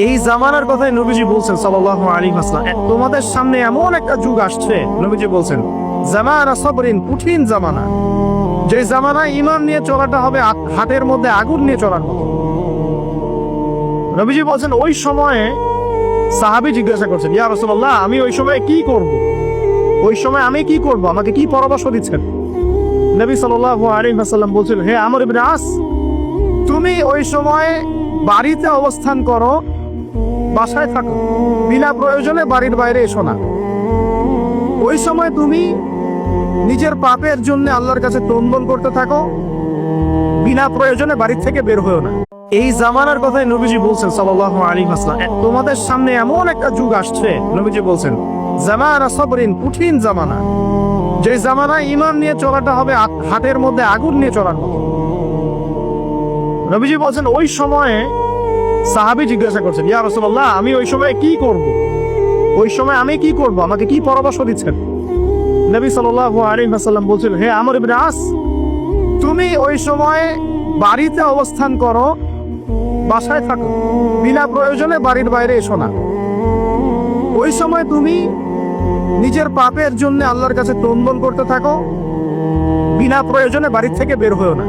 এই জামানার কথাই নবীজি বলছেন সাল্লাল্লাহু আলাইহি ওয়াসাল্লাম, তোমাদের সামনে এমন একটা যুগ আসছে, নবীজি বলছেন জামানা সবরিন, কঠিন জামানা। যে জামানায় ঈমান নিয়ে চলাটা হবে হাতের মধ্যে আগুন নিয়ে চলার মতো। নবীজি বলছেন ওই সময়ে সাহাবী জিজ্ঞাসা করছেন, ইয়া রাসূলুল্লাহ, আমি ওই সময় কি করব? ওই সময় আমি কি করব? আমাকে কি পরামর্শ দিচ্ছেন? নবী সাল্লাল্লাহু আলাইহি ওয়াসাল্লাম বলছেন, হে আমর ইবনে আস, তুমি ওই সময় বাড়িতে অবস্থান করো, বাসায় থাকো, বিনা প্রয়োজনে বাড়ির বাইরে এসো না। ওই সময় তুমি নিজের পাপের জন্য আল্লাহর কাছে তওবা করতে থাকো, বিনা প্রয়োজনে বাড়ি থেকে বের হয়েও না। এই জামানার কথাই নবীজি বলছেন সাল্লাল্লাহু আলাইহি ওয়াসাল্লাম, তোমাদের সামনে এমন একটা যুগ আসছে, নবীজি বলছেন জামানা সবরিন, কঠিন জামানা। যে জামানায় ঈমান নিয়ে চলাটা হবে হাতের মধ্যে আগুন নিয়ে চলার মতো। নবীজি বলছেন ওই সময়ে সাহাবী জিজ্ঞাসা করছেন, ইয়া রাসূলুল্লাহ, আমি ওই সময় কি করব? ওই সময় আমি কি করব? আমাকে কি পরামর্শ দিচ্ছেন? নবী সাল্লাল্লাহু আলাইহি ওয়াসাল্লাম বলছেন, হে আমর ইবনে আস, তুমি ওই সময় বাড়িতে অবস্থান করো, বাসায় থাকো, বিনা প্রয়োজনে বাড়ির বাইরে এসো না। ওই সময় তুমি নিজের পাপের জন্য আল্লাহর কাছে তওবা করতে থাকো, বিনা প্রয়োজনে বাড়ি থেকে বের হয়েও না।